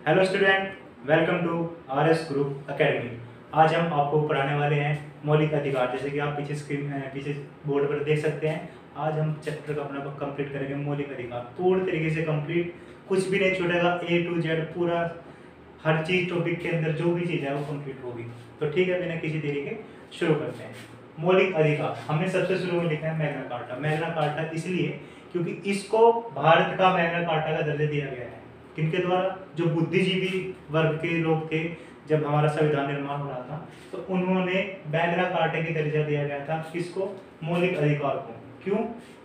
Hello student, welcome to RS group academy. आज हम आपको पढ़ाने वाले हैं मौलिक अधिकार। जैसे कि आप पीछे बोर्ड पर देख सकते हैं। आज हम चैप्टर का अपना कंप्लीट करेंगे मौलिक अधिकार, पूर्ण तरीके से कंप्लीट, कुछ भी नहीं छूटेगा। ए टू जेड पूरा हर चीज टॉपिक के अंदर जो भी चीज़ है वो कंप्लीट होगी। तो ठीक है, बिना किसी देरी के शुरू करते हैं। मौलिक अधिकार हमने सबसे शुरू में लिखा है मैग्ना कार्टा। मैग्ना कार्टा इसलिए क्योंकि इसको भारत का मैग्ना कार्टा का दर्जा दिया गया है। किनके द्वारा? जो बुद्धिजीवी वर्ग के लोग थे, जब हमारा संविधान निर्माण हो रहा था तो उन्होंने मैग्ना कार्टा की दर्जा दिया गया था। किसको? मौलिक अधिकार को। क्यों?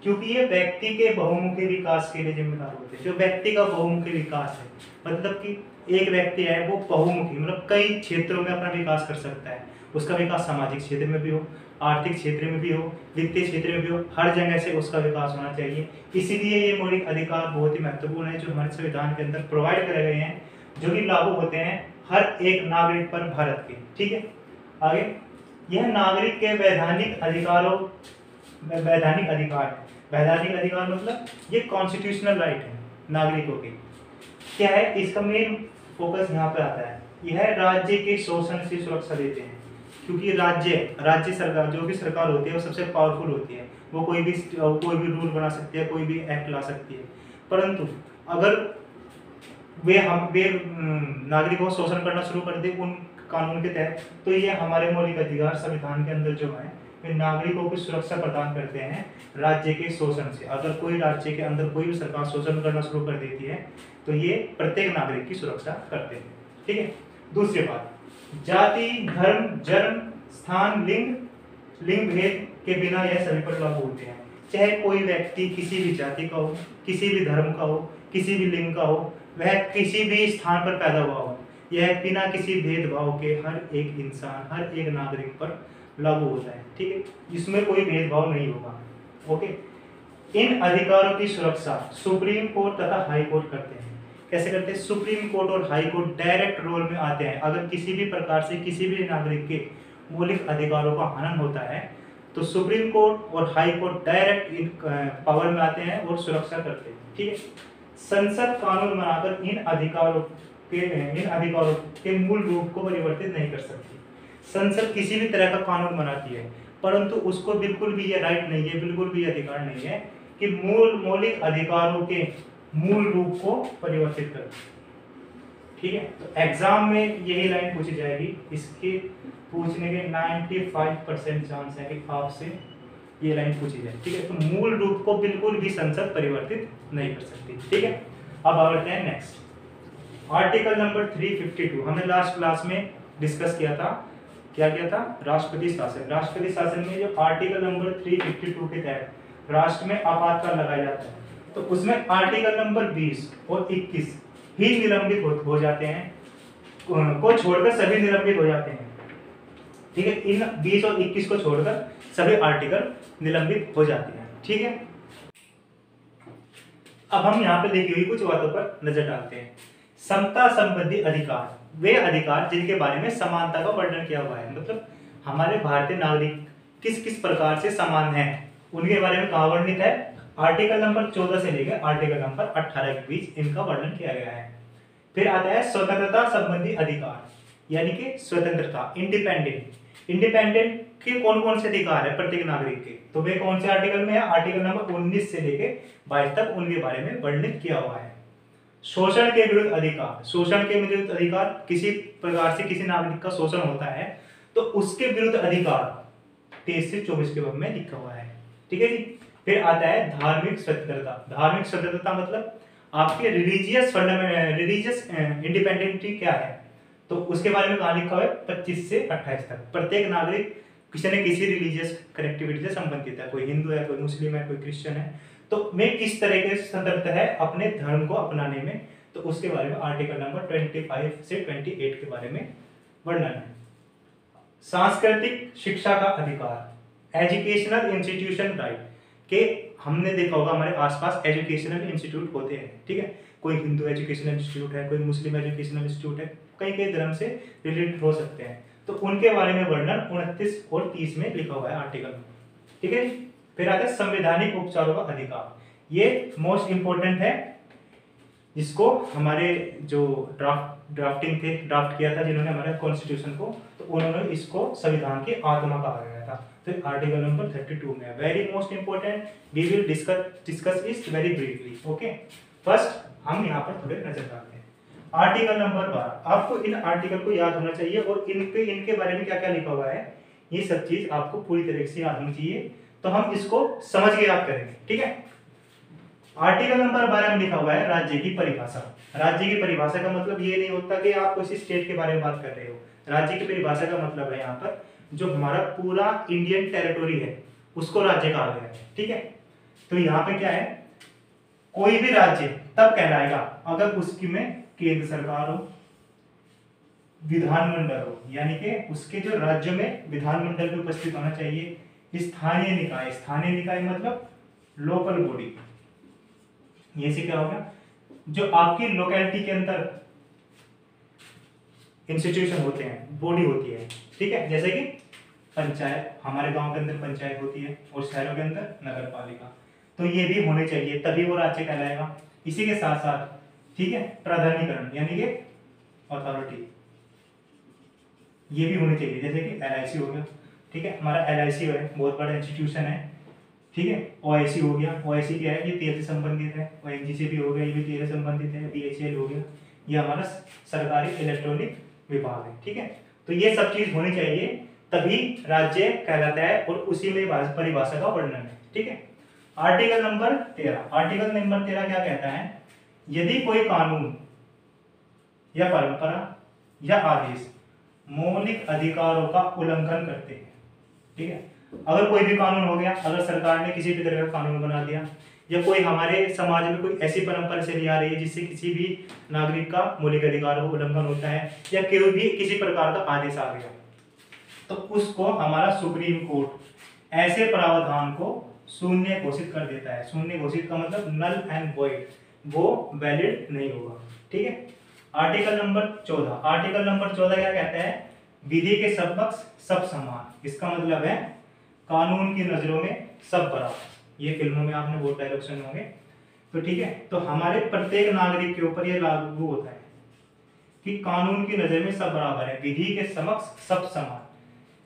क्योंकि ये व्यक्ति के बहुमुखी विकास के लिए जिम्मेदार होते हैं। जो व्यक्ति का बहुमुखी विकास है, मतलब कि एक व्यक्ति है वो बहुमुखी, मतलब कई क्षेत्रों में अपना विकास कर सकता है। उसका विकास सामाजिक क्षेत्र में भी हो, आर्थिक क्षेत्र में भी हो, वित्तीय क्षेत्र में भी हो, हर जगह से उसका विकास होना चाहिए। इसीलिए ये मौलिक अधिकार बहुत ही महत्वपूर्ण है, जो हमारे संविधान के अंदर प्रोवाइड करे गए हैं, जो कि लागू होते हैं हर एक नागरिक पर भारत के। ठीक है, आगे यह नागरिक के वैधानिक अधिकारों वैधानिक अधिकार है। वैधानिक अधिकार मतलब ये कॉन्स्टिट्यूशनल राइट है नागरिकों के। क्या है इसका मेन फोकस? यहाँ पे आता है, यह राज्य के शोषण से सुरक्षा देते हैं। क्योंकि राज्य सरकार, जो भी सरकार होती है वो सबसे पावरफुल होती है। वो कोई भी रूल बना सकती है, कोई भी एक्ट ला सकती है। परंतु अगर वे नागरिकों को शोषण करना शुरू कर दे उन कानून के तहत, तो ये हमारे मौलिक अधिकार संविधान के अंदर जो है वे नागरिकों को सुरक्षा प्रदान करते हैं राज्य के शोषण से। अगर कोई राज्य के अंदर कोई भी सरकार शोषण करना शुरू कर देती है तो ये प्रत्येक नागरिक की सुरक्षा करते हैं। ठीक है, दूसरी बात, जाति, धर्म, जन्म, स्थान, लिंग भेद के बिना यह सभी पर लागू होते हैं। चाहे कोई व्यक्ति किसी भी जाति का हो, किसी भी धर्म का हो, किसी भी लिंग का हो, वह किसी भी स्थान पर पैदा हुआ हो, यह बिना किसी भेदभाव के हर एक इंसान, हर एक नागरिक पर लागू होता है। ठीक है, इसमें कोई भेदभाव नहीं होगा। ओके, इन अधिकारों की सुरक्षा सुप्रीम कोर्ट तथा हाई कोर्ट करते हैं। कैसे करते हैं? सुप्रीम कोर्ट और हाई कोर्ट डायरेक्ट रोल में आते हैं। अगर किसी भी प्रकार से किसी भी नागरिक के मौलिक अधिकारों का हनन होता है तो सुप्रीम कोर्ट और हाई कोर्ट डायरेक्ट इन पावर में आते हैं और सुरक्षा करते हैं। ठीक है, संसद कानून बनाकर इन अधिकारों के मूल रूप को परिवर्तित नहीं कर सकती। संसद किसी भी तरह का कानून बनाती है, परंतु उसको बिल्कुल भी ये राइट नहीं है, बिल्कुल भी अधिकार नहीं है कि मौलिक अधिकारों के मूल रूप को परिवर्तित कर। ठीक है, तो एग्जाम में यही लाइन पूछी जाएगी। इसके पूछने के 95% चांस है कि आपसे ये लाइन पूछी जाए। ठीक है, तो मूल रूप को बिल्कुल भी संसद परिवर्तित नहीं कर सकती। ठीक है, अब बढ़ते हैं नेक्स्ट आर्टिकल नंबर 352। हमने लास्ट क्लास में डिस्कस किया था। क्या किया था? राष्ट्रपति शासन। राष्ट्रपति शासन में जो आर्टिकल नंबर 352 के तहत राष्ट्र में आपातकाल लगाया जाता है, तो उसमें आर्टिकल नंबर 20 और 21 ही निलंबित हो जाते हैं, को छोड़कर सभी निलंबित हो जाते हैं। ठीक है, इन 20 और 21 को छोड़कर सभी आर्टिकल निलंबित हो जाते हैं। ठीक है, अब हम यहाँ पे देखी हुई कुछ बातों पर नजर डालते हैं। समता संबंधी अधिकार, वे अधिकार जिनके बारे में समानता का वर्णन किया हुआ है, मतलब हमारे भारतीय नागरिक किस किस प्रकार से समान हैं, उनके बारे में कहाँ वर्णित है? आर्टिकल नंबर 14 से लेकर आर्टिकल नंबर 18 के बीच इनका वर्णन किया गया है। फिर आता है स्वतंत्रता संबंधी अधिकार, यानी कि स्वतंत्रता, इंडिपेंडेंट के कौन कौन से अधिकार है प्रत्येक नागरिक के, तो वे कौन से आर्टिकल में है? आर्टिकल नंबर 19 से लेकर 22 तक उनके बारे में वर्णित किया हुआ है। शोषण के विरुद्ध अधिकार, शोषण के विरुद्ध अधिकार, किसी प्रकार से किसी नागरिक का शोषण होता है तो उसके विरुद्ध अधिकार 23 से 24 के में लिखा हुआ है। ठीक है जी। फिर आता है धार्मिक स्वतंत्रता। धार्मिक स्वतंत्रता मतलब आपके रिलीजियस इंडिपेंडेंटी क्या है, तो उसके बारे में कहा लिखा हुआ है 25 से 28 तक। प्रत्येक नागरिक किसी न किसी रिलीजियस कनेक्टिविटी से संबंधित है, कोई हिंदू है, कोई मुस्लिम है, कोई क्रिश्चियन है, तो मैं किस तरह के स्वतंत्र है अपने धर्म को अपनाने में, तो उसके बारे में आर्टिकल नंबर 25 से 28 के बारे में वर्णन है। सांस्कृतिक शिक्षा का अधिकार, एजुकेशनल इंस्टीट्यूशन राइट, के हमने देखा होगा हमारे आसपास एजुकेशनल इंस्टीट्यूट होते हैं। ठीक है, कोई हिंदू एजुकेशनल इंस्टीट्यूट है, कोई मुस्लिम एजुकेशनल इंस्टीट्यूट है, कई कई धर्म से रिलेटेड हो सकते हैं, तो उनके बारे में वर्णन 29 और 30 में लिखा हुआ है आर्टिकल। ठीक है, फिर आता है संवैधानिक उपचारों का अधिकार, ये मोस्ट इंपोर्टेंट है। जिसको हमारे जो ड्राफ्ट किया था जिन्होंने हमारे कॉन्स्टिट्यूशन को, तो उन्होंने इसको संविधान की आत्मा कहा गया था। तो आर्टिकल नंबर 32 में very most important, we will discuss इस वेरी ब्रीफली। ओके, फर्स्ट हम यहाँ पर थोड़े नजर डालते हैं। आर्टिकल नंबर 12, आपको इन आर्टिकल को याद होना चाहिए और इनके बारे में क्या क्या लिखा हुआ है ये सब चीज आपको पूरी तरीके से याद होनी चाहिए, तो हम इसको समझ के याद करेंगे। ठीक है, आर्टिकल नंबर 12 में लिखा हुआ है राज्य की परिभाषा। राज्य की परिभाषा का मतलब ये नहीं होता कि आप किसी स्टेट के बारे में बात कर रहे हो। राज्य की परिभाषा का मतलब है यहाँ पर जो हमारा पूरा इंडियन टेरिटोरी है उसको राज्य कहा गया है। ठीक है, तो यहाँ पे क्या है, कोई भी राज्य तब कहलाएगा अगर उसकी में केंद्र सरकार हो, विधानमंडल हो, यानी कि उसके जो राज्य में विधानमंडल भी उपस्थित होना चाहिए, स्थानीय निकाय, स्थानीय निकाय मतलब लोकल बॉडी, ये से क्या होगा जो आपकी लोकेलिटी के अंदर इंस्टीट्यूशन होते हैं, बॉडी होती है। ठीक है, जैसे कि पंचायत, हमारे गांव के अंदर पंचायत होती है और शहरों के अंदर नगर पालिका, तो ये भी होने चाहिए तभी वो राज्य कहलाएगा। इसी के साथ साथ ठीक है, प्राधिकरण यानी कि अथॉरिटी ये भी होनी चाहिए, जैसे कि LIC हो गया। ठीक है, हमारा LIC है बहुत बड़ा इंस्टीट्यूशन है। ठीक है, OIC हो गया, OIC क्या है, ये तेल से संबंधित है। ONGC भी हो गया, ये भी तेल से संबंधित है। BHEL हो गया, ये हमारा सरकारी इलेक्ट्रॉनिक विभाग है। ठीक है, तो ये सब चीज होनी चाहिए तभी राज्य कहलाता है और उसी में परिभाषा का वर्णन है। ठीक है, आर्टिकल नंबर 13, आर्टिकल नंबर 13 क्या कहता है, यदि कोई कानून या परंपरा या आदेश मौलिक अधिकारों का उल्लंघन करते हैं। ठीक है, अगर कोई भी कानून हो गया, अगर सरकार ने किसी भी तरह का कानून बना दिया या कोई हमारे समाज में कोई ऐसी परंपरा चली आ रही है जिससे किसी भी नागरिक का मौलिक अधिकार को उल्लंघन होता है या कोई भी किसी प्रकार का आदेश आ गया, तो उसको हमारा सुप्रीम कोर्ट ऐसे प्रावधान को शून्य घोषित कर देता है। शून्य घोषित का मतलब नल एंड वॉइड, वो वैलिड नहीं होगा। ठीक है, आर्टिकल नंबर 14, आर्टिकल नंबर 14 क्या कहता है, विधि के समक्ष सब समान। इसका मतलब है कानून की नजरों में सब बराबर। ये फिल्मों में आपने बहुत डायलॉग सुने होंगे। तो ठीक है, तो हमारे प्रत्येक नागरिक के ऊपर ये लागू होता है कि कानून की नजर में सब बराबर है, विधि के समक्ष सब समान।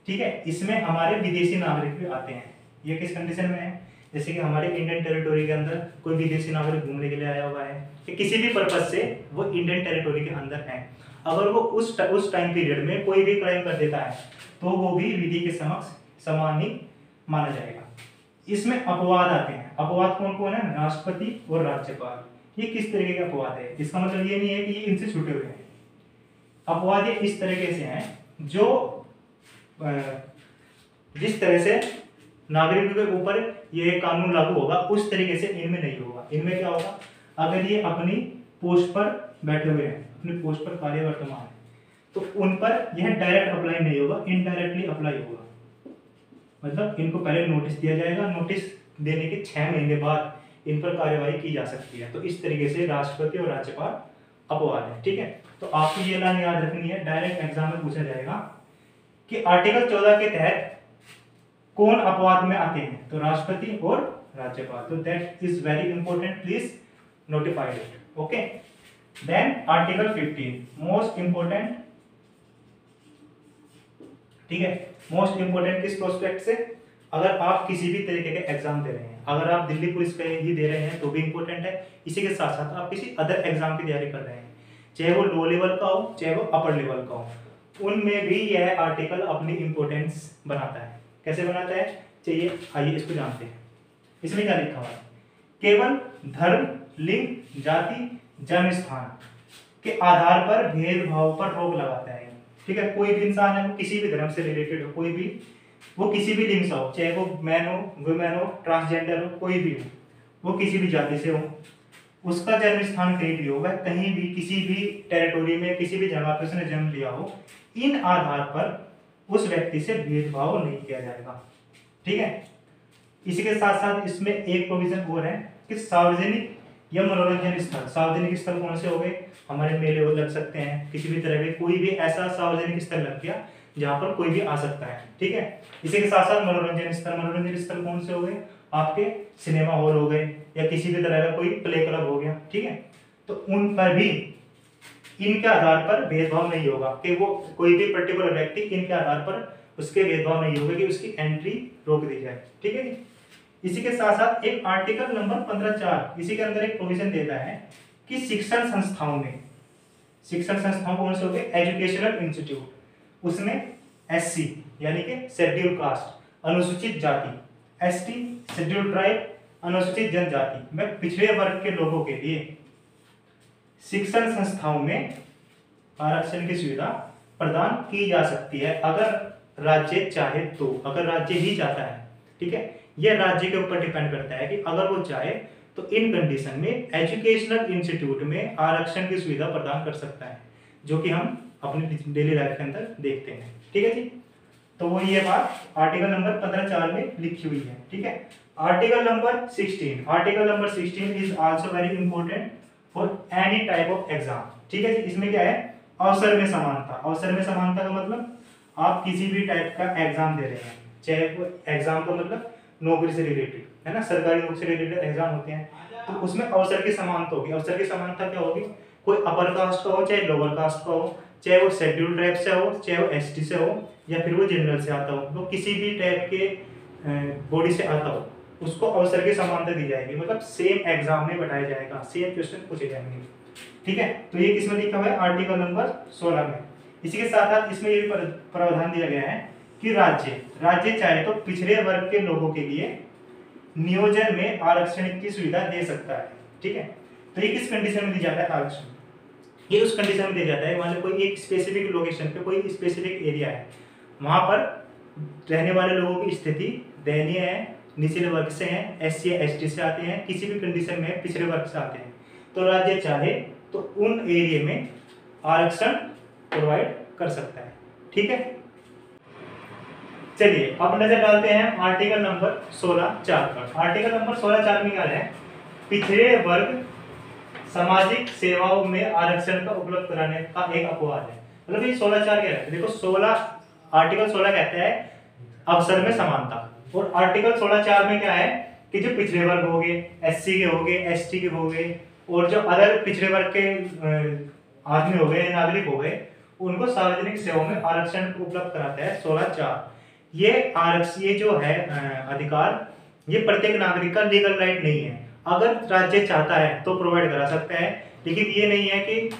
ठीक है, इसमें हमारे विदेशी नागरिक भी आते हैं। ये किस कंडीशन में है, जैसे कि हमारे इंडियन टेरिटोरी के अंदर कोई विदेशी नागरिक घूमने के लिए आया हुआ है कि किसी भी पर्पज से वो इंडियन टेरिटोरी के अंदर है, अगर वो उस टाइम पीरियड में कोई भी क्राइम कर देता है तो वो भी विधि के समक्ष समान ही माना जाएगा। इसमें अपवाद आते हैं। अपवाद कौन कौन है, राष्ट्रपति और राज्यपाल। ये किस तरीके के अपवाद है, इसका मतलब ये नहीं है कि ये इनसे छूटे हुए हैं। अपवाद ये इस तरीके से हैं जो जिस तरह से नागरिकों के ऊपर ये कानून लागू होगा उस तरीके से इनमें नहीं होगा। इनमें क्या होगा, अगर ये अपनी पोस्ट पर बैठे हुए हैं, अपनी पोस्ट पर कार्य वर्तमान है, तो उन पर यह डायरेक्ट अप्लाई नहीं होगा, इनडायरेक्टली अप्लाई होगा। मतलब इनको पहले नोटिस दिया जाएगा, नोटिस देने के 6 महीने बाद इन पर कार्यवाही की जा सकती है। तो इस तरीके से राष्ट्रपति और राज्यपाल अपवाद है। ठीक है, तो आपको ये लाइन याद रखनी है, डायरेक्ट एग्जाम में पूछा जाएगा कि आर्टिकल 14 के तहत कौन अपवाद में आते हैं, तो राष्ट्रपति और राज्यपाल। तो that is very important, please notify it. Okay, then article 15 most important. ठीक है, मोस्ट इंपॉर्टेंट किस प्रोस्पेक्ट से, अगर आप किसी भी तरीके के एग्जाम दे रहे हैं, अगर आप दिल्ली पुलिस के ही दे रहे हैं तो भी इंपॉर्टेंट है। इसी के साथ साथ आप किसी अदर एग्जाम की तैयारी कर रहे हैं, चाहे वो लो लेवल का हो चाहे वो अपर लेवल का हो, उनमें भी यह आर्टिकल अपनी इंपॉर्टेंस बनाता है। कैसे बनाता है, चाहिए आइए इसको जानते हैं। इसमें क्या लिखा हुआ है, केवल धर्म, लिंग, जाति, जन्म स्थान के आधार पर भेदभाव पर रोक लगाता है। ठीक है, कोई भी इंसान है वो किसी भी धर्म से रिलेटेड हो, कोई भी वो किसी भी लिंग से हो, चाहे वो मैन हो, वुमेन हो, ट्रांसजेंडर हो, कोई भी हो, वो किसी भी जाति से हो, उसका जन्म स्थान कहीं भी हो, वह कहीं भी किसी भी टेरिटोरी में किसी भी जगह पर उसने जन्म लिया हो, इन आधार पर उस व्यक्ति से भेदभाव नहीं किया जाएगा। ठीक है, इसी के साथ साथ इसमें एक प्रोविजन और है कि सार्वजनिक या मनोरंजन स्थल, सार्वजनिक स्थल कौन से हो गए, हमारे मेले हो लग सकते हैं, किसी भी तरह के कोई भी ऐसा सार्वजनिक स्थल लग गया जहां पर कोई भी आ सकता है। ठीक है, इसी के साथ साथ मनोरंजन स्थल, मनोरंजन स्थल कौन से हो गए, आपके सिनेमा हॉल हो गए या किसी भी तरह का कोई प्ले क्लब हो गया। ठीक है, तो तो उन पर भी इनके आधार पर भेदभाव नहीं होगा कि वो कोई भी पर्टिकुलर व्यक्ति इनके आधार पर उसके भेदभाव नहीं होगा कि उसकी एंट्री रोक दी जाए। ठीक है जी। इसी के साथ साथ एक आर्टिकल नंबर 15(4) इसी के अंदर एक प्रोविजन देता है कि शिक्षण संस्थाओं कौन से हो गए, एजुकेशनल इंस्टीट्यूट, उसमें एससी यानी कि शेड्यूल कास्ट अनुसूचित जाति, एसटी शेड्यूल ट्राइब अनुसूचित जनजाति में पिछड़े वर्ग के लोगों के लिए शिक्षण संस्थाओं में आरक्षण की सुविधा प्रदान की जा सकती है अगर राज्य चाहे तो, अगर राज्य ही चाहता है। ठीक है, यह राज्य के ऊपर डिपेंड करता है कि अगर वो चाहे तो इन कंडीशन में एजुकेशनल इंस्टीट्यूट में आरक्षण की सुविधा प्रदान कर सकता है, जो कि हम अपने डेली लाइफ के अंदर देखते हैं। ठीक है जी। तो वो ये बात आर्टिकल नंबर 15(4) में लिखी हुई है। ठीक है। Article number 16 is also very important for any type of exam. ठीक है जी। इसमें क्या है, अवसर में समानता। अवसर में समानता का मतलब आप किसी भी टाइप का एग्जाम दे रहे हैं, चाहे वो एग्जाम का मतलब नौकरी से रिलेटेड है ना, सरकारी नौकरी से रिलेटेड एग्जाम होते हैं, तो उसमें अवसर की समानता होगी। अवसर की समानता क्या होगी, कोई अपर कास्ट का हो चाहे लोअर कास्ट का हो, चाहे वो शेड्यूल ट्राइब से हो चाहे वो एसटी से हो या फिर वो जनरल से आता हो, तो किसी भी टाइप के बॉडी से आता हो, उसको अवसर की समानता दी जाएगी। मतलब सेम एग्जाम में बैठाया जाएगा, सेम क्वेश्चन पूछे जाएंगे। ठीक है। तो ये किसमें लिखा हुआ है, आर्टिकल नंबर 16 में। इसी के साथ साथ इसमें ये प्रावधान दिया गया है कि राज्य चाहे तो पिछड़े वर्ग के लोगों के लिए नियोजन में आरक्षण की सुविधा दे सकता है। ठीक है। तो ये किस कंडीशन में दी जाता है आरक्षण, ये उस कंडीशन में दिया जाता है मान लो कोई एक स्पेसिफिक लोकेशन पे कोई स्पेसिफिक एरिया है, वहां पर रहने वाले लोगों की स्थिति दयनीय है, निचले वर्ग से हैं, एससी या एसटी से आते हैं, किसी भी कंडीशन में पिछड़े वर्ग से आते हैं, तो राज्य चाहे तो उन एरिया में आरक्षण प्रोवाइड कर सकता है। ठीक है। चलिए अब नजर डालते हैं आर्टिकल नंबर 16(4) पर। आर्टिकल नंबर 16(4) में क्या है, पिछड़े वर्ग सामाजिक सेवाओं में आरक्षण का उपलब्ध कराने का एक अपवाद है। मतलब ये 16(4) क्या है, देखो आर्टिकल 16 कहता है अवसर में समानता, और आर्टिकल 16(4) में क्या है कि जो पिछड़े वर्ग हो गए, एससी के हो गए, एसटी के हो गए, और जो अदर पिछड़े वर्ग के आदमी हो गए, नागरिक हो गए, उनको सार्वजनिक सेवाओं में आरक्षण उपलब्ध कराता है 16(4). ये जो है अधिकार, ये प्रत्येक नागरिक का लीगल राइट नहीं है। अगर राज्य चाहता है तो प्रोवाइड करा सकता है, लेकिन ये नहीं है कि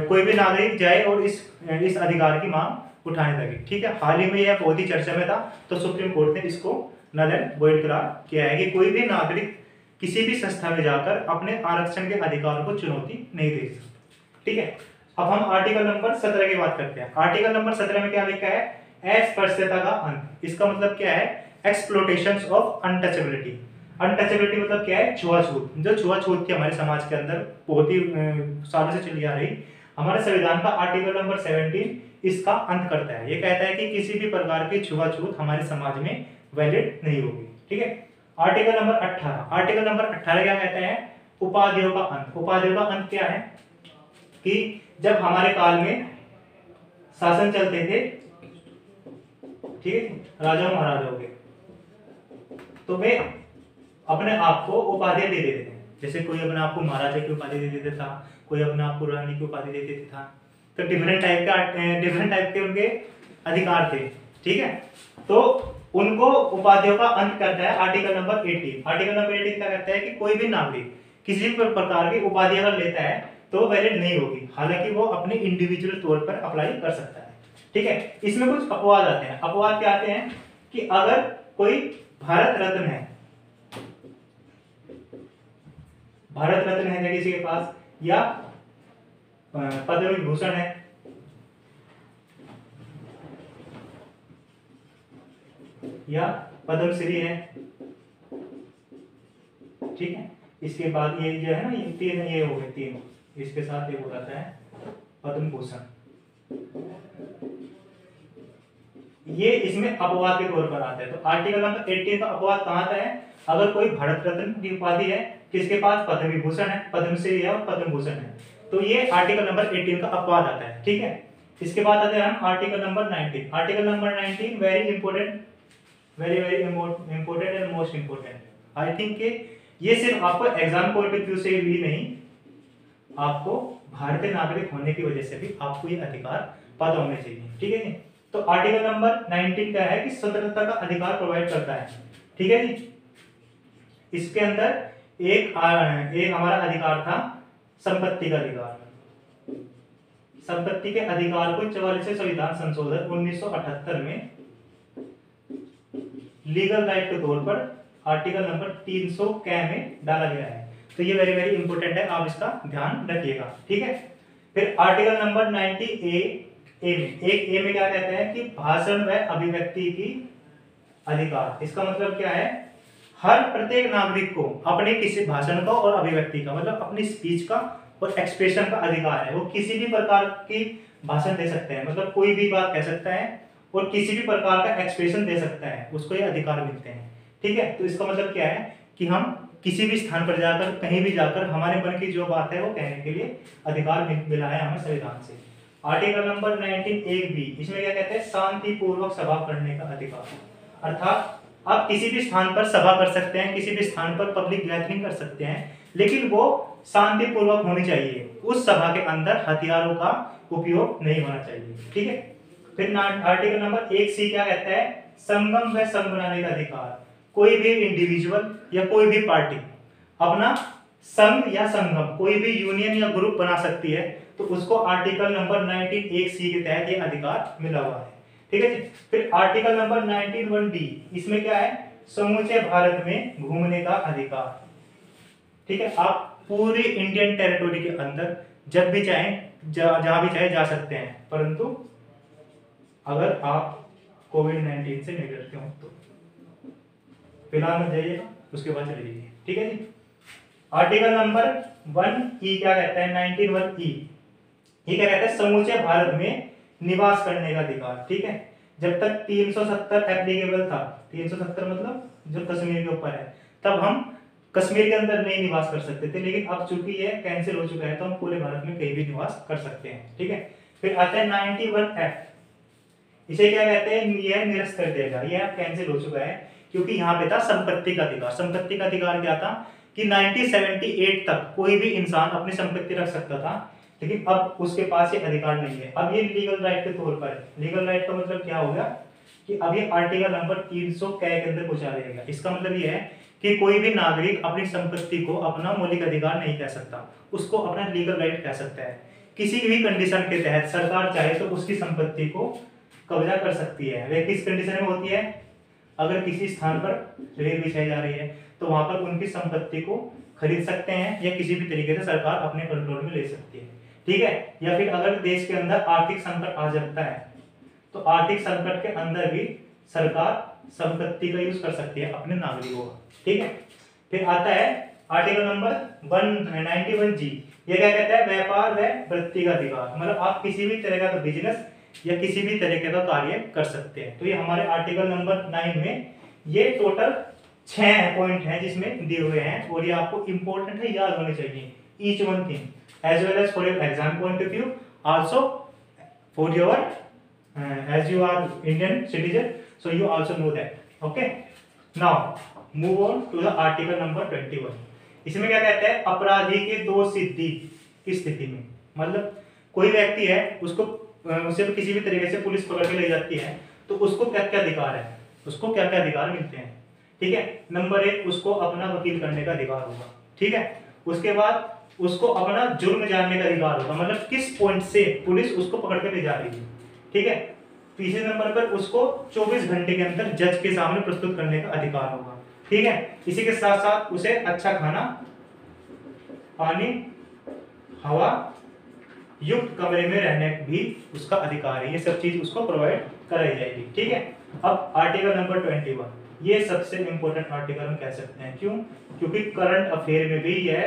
कोई भी नागरिक जाए और इस अधिकार की मांग उठाने लगे। ठीक है। हाल ही में यह बहुत ही चर्चा में था, तो सुप्रीम कोर्ट ने इसको नल एंड वॉइड करार किया है कि कोई भी नागरिक किसी भी संस्था में जाकर अपने आरक्षण के अधिकार को चुनौती नहीं दे सकता। ठीक है। अब हम आर्टिकल नंबर 17 की बात करते हैं। आर्टिकल नंबर 17 में क्या लिखा है, अस्पृश्यता का अंत। इसका मतलब क्या है, एक्सप्लोटेशंस ऑफ अनटचेबिलिटी। अनटचेबिलिटी मतलब क्या है, छुआछूत। जो छुआछूत थी हमारे समाज के अंदर बहुत ही सालों से चली आ रही, हमारे संविधान का आर्टिकल नंबर 17 इसका अंत करता है। ये कहता है कि किसी भी प्रकार की छुआछूत हमारे समाज में वैलिड नहीं होगी। ठीक है। Article number 18। आर्टिकल नंबर 18 क्या कहता है, उपाधियों का अंत। उपाधियों का अंत क्या है कि जब हमारे काल में शासन चलते थे, ठीक है, राजाओं महाराजाओं के, तो वे अपने आप को उपाधियां दे देते थे। जैसे कोई अपने आप को महाराजा की उपाधि दे देता था, कोई अपने आप को रानी की उपाधि दे देता था। तो डिफरेंट टाइप के उनके अधिकार थे। ठीक है। तो उनको उपाधियों का अंत करता है आर्टिकल नंबर 18। आर्टिकल नंबर 18 क्या कहता है कि कोई भी नागरिक किसी भी प्रकार की उपाधि अगर लेता है तो वैलिड नहीं होगी, हालांकि वो अपने इंडिविजुअल तौर पर अप्लाई कर सकता है। ठीक है। इसमें कुछ अपवाद आते हैं। अपवाद क्या आते हैं कि अगर कोई भारत रत्न है क्या किसी के पास, या पद्म विभूषण है, या पद्मश्री है। ठीक है। इसके बाद ये जो है ना, ये तीन, ये हो गए तीन, इसके साथ एक हो जाता है पद्म भूषण। ये इसमें अपवाद के तौर पर आता है। तो आर्टिकल नंबर 18 का अपवाद कहां आता है, अगर कोई भारत रत्न की उपाधि है, किसके पास पद्म विभूषण है, पद्मश्री है और पद्म भूषण है, तो ये आर्टिकल नंबर 18 का अपवाद आता है। ठीक है। इसके बाद आते हैं हम article number 19। Article number 19 very important, very important and most important. I think ये सिर्फ आपको एग्जाम पॉइंट ऑफ व्यू से भी नहीं, आपको भारतीय नागरिक होने की वजह से भी आपको ये अधिकार पता होने चाहिए। ठीक है जी। तो आर्टिकल नंबर 19 क्या है कि स्वतंत्रता का अधिकार प्रोवाइड करता है। ठीक है जी। इसके अंदर एक हमारा अधिकार था संपत्ति का अधिकार। संपत्ति के अधिकार को 44वें संविधान संशोधन 1978 में लीगल राइट के तौर पर आर्टिकल नंबर 300 कै में डाला गया है। तो ये वेरी वेरी इंपॉर्टेंट है, आप इसका ध्यान रखिएगा। ठीक है। फिर आर्टिकल नंबर 90 ए में क्या कहते हैं कि भाषण व अभिव्यक्ति की अधिकार। इसका मतलब क्या है, हर प्रत्येक नागरिक को अपने किसी भाषण का और अभिव्यक्ति का मतलब अपनी स्पीच का और एक्सप्रेशन का अधिकार है। वो किसी भी प्रकार की भाषण दे सकते हैं, मतलब कोई भी बात कह सकता है और किसी भी प्रकार का एक्सप्रेशन दे सकता है, उसको ये अधिकार मिलते हैं। ठीक है। तो इसका मतलब क्या है कि हम किसी भी स्थान पर जाकर कहीं भी जाकर हमारे मन की जो बात है वो कहने के लिए अधिकार मिला है हमें संविधान से। आर्टिकल नंबर 19 एक बी, इसमें क्या कहते हैं, शांतिपूर्वक सभा करने का अधिकार। अर्थात आप किसी भी स्थान पर सभा कर सकते हैं, किसी भी स्थान पर पब्लिक गैदरिंग कर सकते हैं, लेकिन वो शांतिपूर्वक होनी चाहिए। उस सभा के अंदर हथियारों का उपयोग नहीं होना चाहिए। ठीक है। फिर आर्टिकल नंबर 1 सी क्या कहता है, संगम व संघ बनाने का अधिकार। कोई भी इंडिविजुअल या कोई भी पार्टी अपना संघ या संगम, कोई भी यूनियन या ग्रुप बना सकती है, तो उसको आर्टिकल नंबर 19 1 सी के तहत ये अधिकार मिला हुआ है। ठीक है जी। फिर आर्टिकल नंबर 19 1 डी, इसमें क्या है, समूचे भारत में घूमने का अधिकार। ठीक है। आप पूरी इंडियन टेरिटोरी के अंदर जब भी चाहें जहां भी चाहे जा सकते हैं, परंतु अगर आप कोविड-19 से नहीं डरते हो तो फिलहाल मत जाइएगा, उसके बाद चले जाइए। ठीक है जी। आर्टिकल नंबर 1 ई क्या कहता है, 19 1 ई, ये क्या कहता है, समूचे भारत में निवास करने का अधिकार। ठीक है। जब तक 370 एप्लीकेबल था, 370 मतलब जो कश्मीर के ऊपर है, तब हम कश्मीर के अंदर नहीं निवास कर सकते थे, लेकिन अब चूंकि ये कैंसिल हो चुका है तो हम पूरे भारत में कहीं भी निवास कर सकते हैं। ठीक है। फिर आता है 91 एफ, इसे क्या कहते हैं, यह निरस्त कर देगा, यह कैंसिल हो चुका है क्योंकि यहाँ पे था संपत्ति का अधिकार। संपत्ति का अधिकार क्या था कि 1978 तक कोई भी इंसान अपनी संपत्ति रख सकता था, लेकिन अब उसके पास ये अधिकार नहीं है। अब ये लीगल राइट के तौर पर है। लीगल राइट का मतलब क्या होगा कि अब ये आर्टिकल नंबर 300 कै के अंदर पहुंचा देगा। इसका मतलब ये है कि कोई भी नागरिक अपनी संपत्ति को अपना मौलिक अधिकार नहीं कह सकता, उसको अपना लीगल राइट कह सकता है। किसी भी कंडीशन के तहत सरकार चाहे तो उसकी संपत्ति को कब्जा कर सकती है। वह किस कंडीशन में होती है, अगर किसी स्थान पर रेल बिछाई जा रही है तो वहां पर उनकी संपत्ति को खरीद सकते हैं या किसी भी तरीके से सरकार अपने कंट्रोल में ले सकती है। ठीक है। या फिर अगर देश के अंदर आर्थिक संकट आ जाता है तो आर्थिक संकट के अंदर भी सरकार संपत्ति का यूज कर सकती है अपने नागरिकों का। ठीक है। फिर आता है आर्टिकल नंबर 191 जी, ये क्या कहता है, व्यापार व वृत्ति का अधिकार। मतलब आप किसी भी तरह का बिजनेस या किसी भी तरीके का कार्य कर सकते हैं। तो ये हमारे आर्टिकल नंबर 9 में ये टोटल 6 पॉइंट हैं जिसमें दिए हुए हैं, और ये आपको इंपॉर्टेंट है, याद होने चाहिए each one thing as well as for your exam point of view, also for your as you are Indian citizen, so you also know that. Okay, now move on to the article number 21. इसमें क्या कहता है, अपराधी के दोष सिद्धि की स्थिति में, मतलब कोई व्यक्ति है, उसको उसे किसी भी तरीके से पुलिस पकड़ के ले जाती है तो उसको क्या क्या अधिकार है, उसको क्या क्या अधिकार मिलते हैं। ठीक है। नंबर 1, उसको अपना वकील करने का अधिकार होगा। ठीक है। उसके बाद उसको अपना जुर्म जानने का अधिकार होगा, मतलब किस पॉइंट से पुलिस उसको पकड़ के ले जा रही है। ठीक है। तीसरे नंबर पर उसको 24 घंटे के अंदर जज के सामने प्रस्तुत करने का अधिकार होगा। ठीक है। इसी के साथ साथ उसे अच्छा खाना, पानी, हवा युक्त कमरे में रहने भी उसका अधिकार है। ये सब चीज उसको प्रोवाइड कराई जाएगी। ठीक है। अब आर्टिकल नंबर 21, ये सबसे इंपॉर्टेंट आर्टिकल हम कह सकते हैं। क्यों? क्योंकि करंट अफेयर में भी यह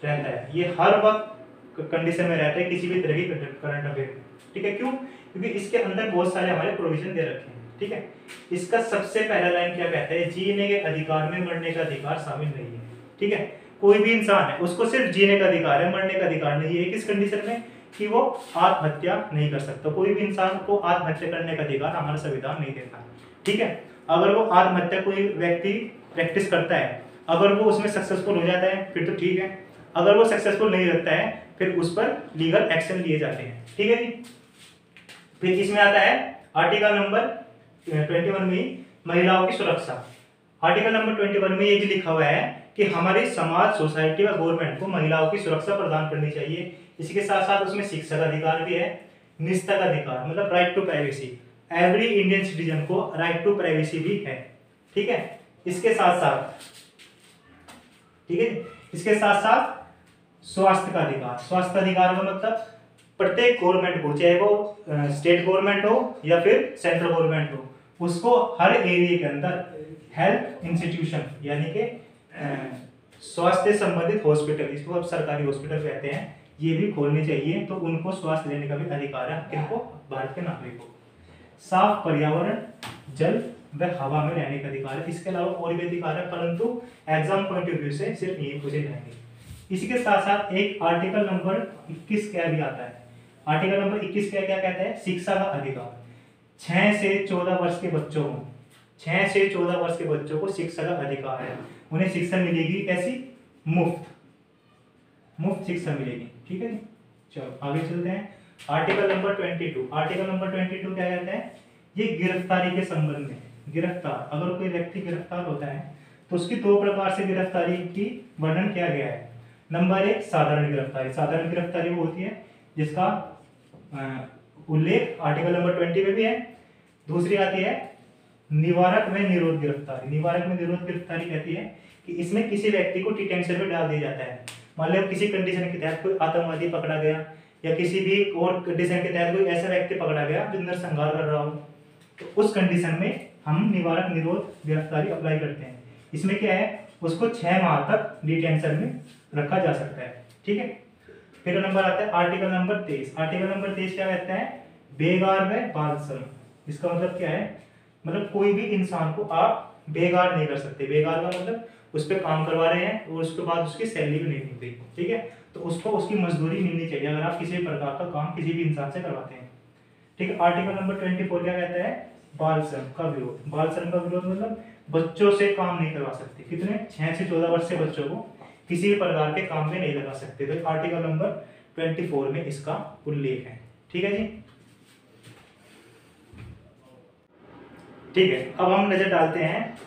रहता है, ये हर वक्त कंडीशन में रहता है किसी भी तरह की करंट अफेयर। ठीक है। क्यों? क्योंकि इसके अंदर बहुत सारे हमारे प्रोविजन दे रखे हैं। ठीक है। इसका सबसे पहला लाइन क्या कहता है, जीने के अधिकार में मरने का अधिकार शामिल नहीं है। ठीक है। कोई भी इंसान है उसको सिर्फ जीने का अधिकार है, मरने का अधिकार नहीं है। किस कंडीशन में, कि वो आत्महत्या नहीं कर सकता। कोई भी इंसान को आत्महत्या करने का अधिकार हमारा संविधान नहीं देता। ठीक है। अगर वो आत्महत्या कोई व्यक्ति प्रैक्टिस करता है, अगर वो उसमें सक्सेसफुल हो जाता है फिर तो ठीक है, अगर वो सक्सेसफुल नहीं रहता है फिर उस पर लीगल एक्शन लिए जाते हैं। ठीक है जी। फिर इसमें आता है आर्टिकल नंबर 21 में महिलाओं की सुरक्षा। आर्टिकल नंबर 21 में ये भी लिखा हुआ है कि हमारी समाज, सोसाइटी व गवर्नमेंट को महिलाओं की सुरक्षा प्रदान करनी चाहिए। इसी के साथ साथ उसमें शिक्षा का अधिकार भी है, निजता का अधिकार मतलब right to privacy. Every Indian citizen को राइट टू प्राइवेसी भी है। ठीक है, इसके साथ साथ ठीक है, इसके साथ साथ स्वास्थ्य का अधिकार। स्वास्थ्य अधिकार का मतलब प्रत्येक गवर्नमेंट को, चाहे वो स्टेट गवर्नमेंट हो या फिर सेंट्रल गवर्नमेंट हो, उसको हर एरिया के अंदर हेल्थ इंस्टीट्यूशन यानी कि स्वास्थ्य संबंधित हॉस्पिटल, इसको अब सरकारी हॉस्पिटल कहते हैं, ये भी खोलने चाहिए। तो उनको स्वास्थ्य देने का भी अधिकार है किनको, भारत के नागरिकों को। साफ पर्यावरण, जल व हवा में रहने का अधिकार है। इसके अलावा और भी अधिकार है परंतु एग्जाम पॉइंट ऑफ व्यू से सिर्फ ये पूछे जाएंगे। इसी के साथ साथ एक आर्टिकल नंबर 21 क्या भी आता है। आर्टिकल नंबर 21 क्या क्या कहता है, शिक्षा का अधिकार। 6 से 14 वर्ष के बच्चों को 6 से 14 वर्ष के बच्चों को शिक्षा का अधिकार है। उन्हें शिक्षा मिलेगी कैसी, मुफ्त शिक्षा मिलेगी। ठीक है जी, चलो आगे चलते हैं। Article number 22। आर्टिकल नंबर 22 क्या कहता है, ये गिरफ्तारी के संबंध में। गिरफ्तार, अगर कोई व्यक्ति गिरफ्तार होता है तो उसकी 2 प्रकार से गिरफ्तारी की वर्णन किया गया है। नंबर 1 साधारण गिरफ्तारी। साधारण गिरफ्तारी वो होती है जिसका उल्लेख आर्टिकल नंबर 20 में भी है। दूसरी आती है निवारक में निरोध गिरफ्तारी। निवारक में निरोध गिरफ्तारी कहती है कि इसमें किसी व्यक्ति को डिटेंशन में डाल दिया जाता है। मान लो किसी कंडीशन के तहत कोई आतंकवादी पकड़ा गया या किसी भी और कंडीशन के तहत कोई ऐसा व्यक्ति पकड़ा गया जो नरसंहार कर रहा हो, तो उस कंडीशन में हम निवारक निरोध गिरफ्तारी अप्लाई करते हैं। इसमें क्या है, उसको 6 माह तक डिटेंशन में रखा जा सकता है। ठीक है, फिर नंबर आता है आर्टिकल नंबर 23। आर्टिकल नंबर 23 क्या कहता है, बेगार व बाल श्रम। इसका मतलब क्या है, मतलब कोई भी इंसान को आप बेगार नहीं कर सकते। बेगार का मतलब उस पर काम करवा रहे हैं और उसके बाद उसकी सैलरी भी नहीं मिलती। ठीक है, तो उसको उसकी मजदूरी मिलनी चाहिए अगर आप किसी भी प्रकार का काम किसी भी इंसान से करवाते हैं। ठीक है, आर्टिकल नंबर 24 क्या कहता है, बाल श्रम का विरोध। बाल श्रम का विरोध मतलब बच्चों से काम नहीं करवा सकते। कितने, 6 से 14 वर्ष के बच्चों को किसी भी प्रकार के काम में नहीं लगा सकते। तो आर्टिकल नंबर 24 में इसका उल्लेख है। ठीक है जी, ठीक है। अब हम नजर डालते हैं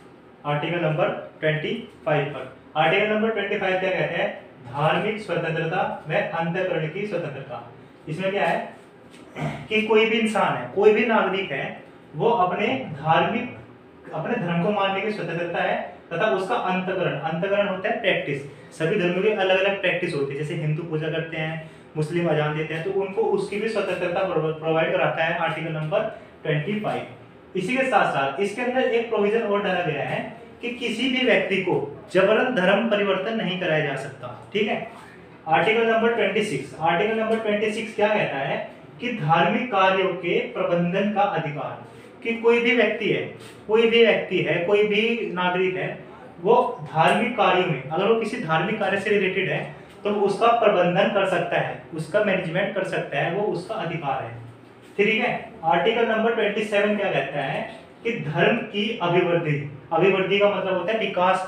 आर्टिकल नंबर 25 पर। आर्टिकल नंबर 25 क्या कहते हैं, धार्मिक स्वतंत्रता व अंतःकरण की स्वतंत्रता। इसमें क्या है कि कोई भी इंसान है, कोई भी नागरिक है, वो अपने धर्म को मानने की स्वतंत्रता है तथा उसका अंतःकरण होता है प्रैक्टिस। सभी धर्मों की अलग अलग प्रैक्टिस होती है। जैसे हिंदू पूजा करते हैं, मुस्लिम अजान देते हैं, तो उनको उसकी भी स्वतंत्रता प्रोवाइड कराता है आर्टिकल नंबर 25। इसी के साथ साथ इसके अंदर एक प्रोविजन और डाला गया है कि किसी भी व्यक्ति को जबरन धर्म परिवर्तन नहीं कराया जा सकता। ठीक है, आर्टिकल नंबर 26। आर्टिकल नंबर 26 क्या कहता है कि धार्मिक कार्यों के प्रबंधन का अधिकार। कि कोई भी व्यक्ति है, कोई भी नागरिक है, वो धार्मिक कार्यों में अगर वो किसी धार्मिक कार्य से रिलेटेड है तो उसका प्रबंधन कर सकता है, उसका मैनेजमेंट कर सकता है, वो उसका अधिकार है। ठीक है, आर्टिकल नंबर 27 क्या कहता है कि धर्म की अभिवृद्धि का मतलब होता है विकास।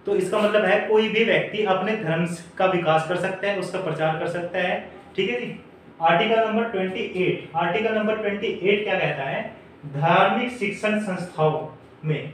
तो इसका मतलब है कोई भी व्यक्ति अपने धर्म का विकास कर सकता है, उसका प्रचार कर सकता है। ठीक है जी। आर्टिकल नंबर 28 क्या कहता है, धार्मिक शिक्षण संस्थाओं में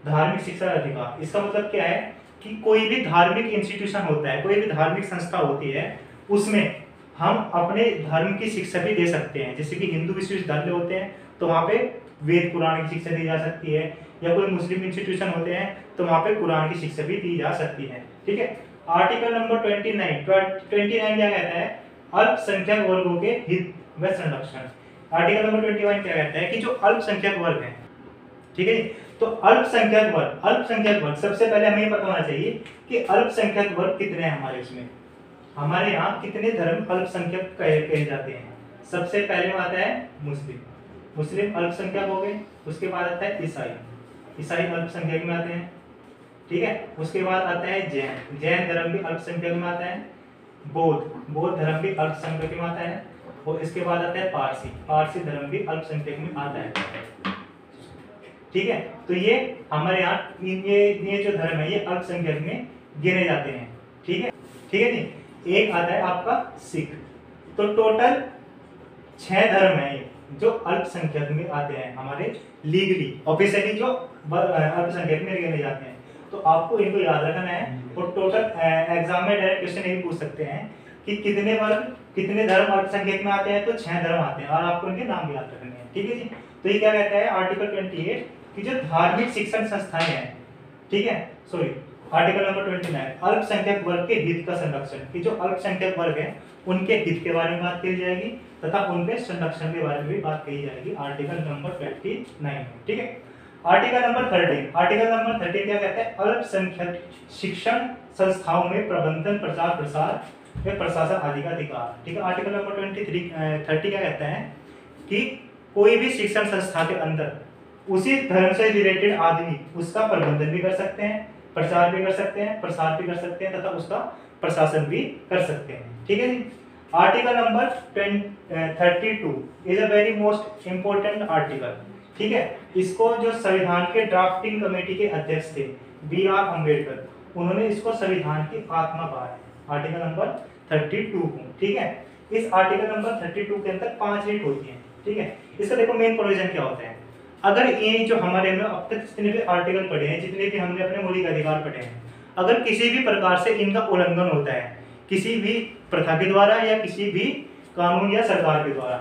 धार्मिक शिक्षा का अधिकार। इसका मतलब क्या है कि कोई भी धार्मिक इंस्टीट्यूशन होता है, कोई भी धार्मिक संस्था होती है, उसमें हम अपने धर्म की शिक्षा भी दे सकते हैं। जैसे कि हिंदू विश्वविद्यालय होते हैं तो वहाँ पे वेद पुराण की शिक्षा दी जा सकती है, या कोई मुस्लिम इंस्टीट्यूशन होते हैं तो वहाँ पे कुरान की शिक्षा भी दी जा सकती है। ठीक है, आर्टिकल नंबर 29 क्या कहता है, अल्पसंख्यक वर्गों के हित व संरक्षण। आर्टिकल नंबर 21 क्या कहता है कि जो अल्पसंख्यक वर्ग है, ठीक है, तो अल्पसंख्यक वर्ग सबसे पहले हमें पता होना चाहिए कि अल्पसंख्यक वर्ग कितने हैं हमारे इसमें। हमारे यहाँ कितने धर्म अल्पसंख्यक कहे जाते हैं। सबसे पहले आता है मुस्लिम अल्पसंख्यक हो गए, उसके बाद आता है ईसाई अल्पसंख्यक में आते हैं। ठीक है, उसके बाद आता है जैन धर्म भी अल्पसंख्यक में आता है। बौद्ध धर्म भी अल्पसंख्यक में आता है। और इसके बाद आता है पारसी धर्म भी अल्पसंख्यक में आता है। ठीक है, तो ये हमारे यहाँ ये जो धर्म है ये अल्पसंख्यक में गिने जाते हैं। ठीक है, ठीक है जी। एक आता है आपका सिख। तो टोटल 6 धर्म है जो अल्पसंख्यक में आते हैं हमारे लीगली ऑफिशियली, जो अल्पसंख्यक में गिने जाते हैं। तो आपको इनको याद रखना है। और टोटल एग्जाम में डायरेक्ट क्वेश्चन ये पूछ सकते हैं कि कितने वर्ग कितने धर्म अल्पसंख्यक में आते हैं, तो 6 धर्म आते हैं और आपको इनके नाम भी याद रखने हैं। ठीक है जी। तो ये क्या कहता है आर्टिकल 28 कि जो धार्मिक शिक्षण संस्थाएं हैं, ठीक है, सॉरी आर्टिकल नंबर 29 अल्पसंख्यक वर्ग के हित का संरक्षण, कि जो अल्पसंख्यक वर्ग है उनके हित के बारे में बात की जाएगी तथा उनके संरक्षण के बारे में भी बात की जाएगी आर्टिकल नंबर 29। ठीक है। आर्टिकल नंबर 30, आर्टिकल नंबर 30 क्या कहता है अल्पसंख्यक शिक्षण संस्थाओं में प्रबंधन प्रचार प्रसार व प्रशासन आदि का अधिकार। ठीक है। आर्टिकल नंबर 30 क्या कहता है कि कोई भी शिक्षण संस्था के अंदर उसी धर्म से रिलेटेड आदमी उसका प्रबंधन भी कर सकते हैं, प्रचार भी कर सकते हैं, प्रसार भी कर सकते हैं तथा उसका प्रशासन भी कर सकते हैं। ठीक है जी। Article number 32 is a very most important article. ठीक है। इसको जो संविधान के ड्राफ्टिंग कमेटी के अध्यक्ष थे B.R. अम्बेडकर, उन्होंने इसको संविधान की आत्मा कहा है, आर्टिकल नंबर 32 को। ठीक है। इस आर्टिकल नंबर 32 के अंदर 5 रीट होती है। ठीक है। इसका देखो मेन प्रोविजन क्या होता है। अगर ये जो हमारे में अब तक जितने भी आर्टिकल पढ़े हैं, जितने भी हमने अपने मौलिक अधिकार पढ़े हैं, अगर किसी भी प्रकार से इनका उल्लंघन होता है किसी भी प्रथा के द्वारा या किसी भी कानून या सरकार के द्वारा,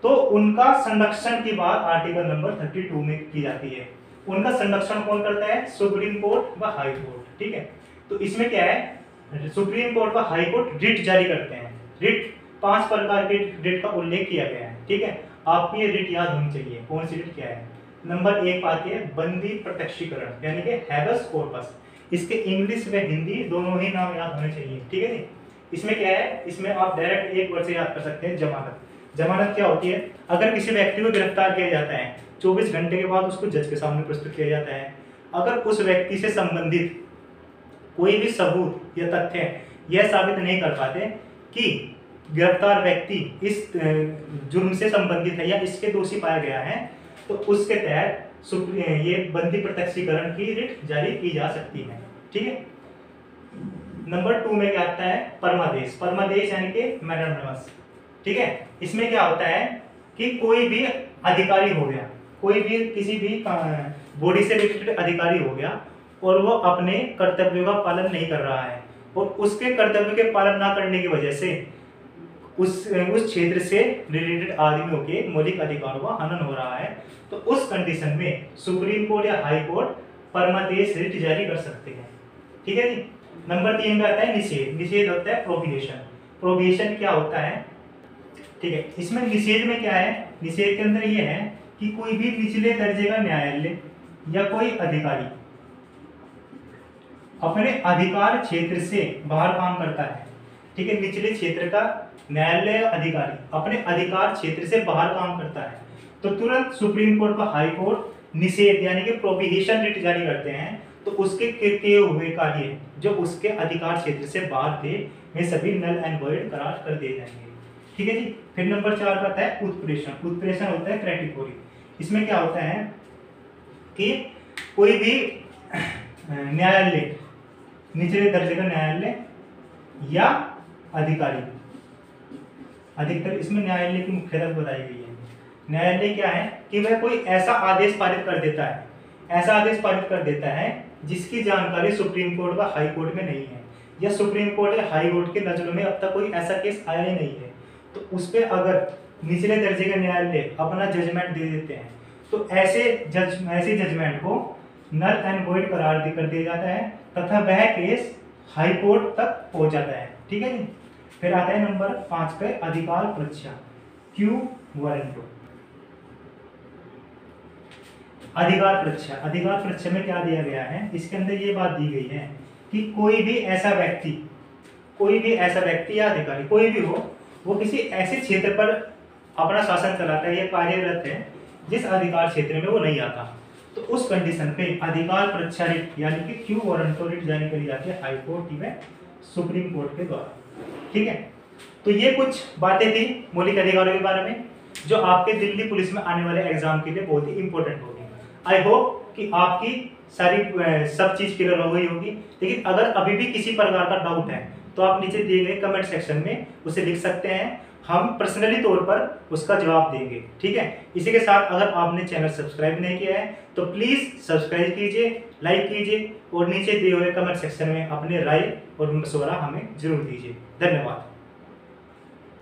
तो उनका संरक्षण की बात आर्टिकल नंबर 32 में की जाती है। उनका संरक्षण कौन करता है? सुप्रीम कोर्ट व हाई कोर्ट। ठीक है। तो इसमें क्या है, सुप्रीम कोर्ट व हाई कोर्ट रिट जारी करते हैं। रिट 5 प्रकार के रिट का उल्लेख किया गया है। ठीक है। आपको ये रिट याद होनी चाहिए। कौन सी रिट क्या है? नंबर 1 आती है बंदी प्रत्यक्षीकरण यानी कि हैबस कॉर्पस। इसके इंग्लिश व हिंदी दोनों ही नाम याद होने चाहिए। ठीक है जी। इसमें क्या है, इसमें आप डायरेक्ट एक वर्ड से याद कर सकते हैं जमानत। जमानत क्या होती है? अगर किसी व्यक्ति को गिरफ्तार किया जाता है 24 घंटे के बाद उसको जज के सामने प्रस्तुत किया जाता है। अगर उस व्यक्ति से संबंधित कोई भी सबूत या तथ्य यह साबित नहीं कर पाते कि गिरफ्तार व्यक्ति इस जुर्म से संबंधित है या इसके दोषी पाया गया है, तो उसके तहत ये बंदी प्रत्यक्षीकरण की रिट जारी की जा सकती है। ठीक है। नंबर 2 में क्या आता है? परमादेश। परमादेश यानी कि मैनरमेमस। ठीक है। इसमें क्या होता है कि कोई भी अधिकारी हो गया, कोई भी किसी भी बॉडी से रिलेटेड अधिकारी हो गया और वो अपने कर्तव्यों का पालन नहीं कर रहा है और उसके कर्तव्य के पालन ना करने की वजह से उस क्षेत्र से रिलेटेड आदमियों के मौलिक अधिकारों का हनन हो रहा है, तो उस कंडीशन में सुप्रीम कोर्ट या हाई कोर्ट परमादेश रिट जारी कर सकते हैं। ठीक है जी। नंबर 3 में आता है निषेध। निषेध होता है प्रोहिबिशन। प्रोहिबिशन क्या होता है? ठीक है। इसमें निषेध में क्या है? निषेध के अंदर ये है कि कोई भी निचले दर्जे का न्यायालय या कोई अधिकारी अपने अधिकार क्षेत्र से बाहर काम करता है। ठीक है। निचले क्षेत्र का न्यायालय अधिकारी अपने अधिकार क्षेत्र से बाहर काम करता है, तो तुरंत सुप्रीम कोर्ट व हाई कोर्ट निषेध यानी कि प्रोहिबिशन रिट जारी करते हैं। तो उसके किए हुए कार्य जो उसके अधिकार क्षेत्र से बाहर थे वे सभी नल एंड वॉइड करार कर दिए जाएंगे। ठीक है जी। फिर नंबर 4 का आता है उत्प्रेषण। उत्प्रेषण होता है क्रेटिकोरी। इसमें क्या होता है कि कोई भी न्यायालय, निचले दर्जे का न्यायालय या अधिकारी, अधिकतर इसमें न्यायालय की मुख्यता बताई गई है। न्यायालय क्या है कि वह कोई ऐसा आदेश पारित कर देता है, ऐसा आदेश पारित कर देता है जिसकी जानकारी सुप्रीम कोर्ट व हाई कोर्ट में नहीं है, या सुप्रीम कोर्ट या हाई कोर्ट के नजरों में अब तक कोई ऐसा केस आया ही नहीं है, तो उस पर अगर निचले दर्जे के न्यायालय अपना जजमेंट दे देते हैं, तो ऐसे जजमेंट को नल एंड वॉइड करार कर दिया जाता है तथा वह केस हाई कोर्ट तक पहुंच जाता है। ठीक है जी। फिर आता है नंबर 5 पे अधिकार परीक्षा, क्यू वारंटो। अधिकार परीक्षा। अधिकार परीक्षा में क्या दिया गया है? इसके अंदर ये बात दी गई है कि कोई भी ऐसा व्यक्ति या अधिकारी कोई भी हो, वो किसी ऐसे क्षेत्र पर अपना शासन चलाता है या कार्यरत है जिस अधिकार क्षेत्र में वो नहीं आता, तो उस कंडीशन पे अधिकार परीक्षा रिट यानी कि क्यू वारंटो रिट जारी करी जाती है हाई कोर्ट में सुप्रीम कोर्ट के द्वारा। ठीक है। तो ये कुछ बातें थी मौलिक अधिकारों के बारे में जो आपके दिल्ली पुलिस में आने वाले एग्जाम के लिए बहुत ही इंपॉर्टेंट होगी। आई होप कि आपकी सारी सब चीज क्लियर हो गई होगी। लेकिन अगर अभी भी किसी प्रकार का डाउट है तो आप नीचे दिए गए कमेंट सेक्शन में उसे लिख सकते हैं, हम पर्सनली तौर पर उसका जवाब देंगे। ठीक है, इसी के साथ अगर आपने चैनल सब्सक्राइब नहीं किया है तो प्लीज़ सब्सक्राइब कीजिए, लाइक कीजिए और नीचे दिए हुए कमेंट सेक्शन में अपने राय और मशवरा हमें जरूर दीजिए। धन्यवाद।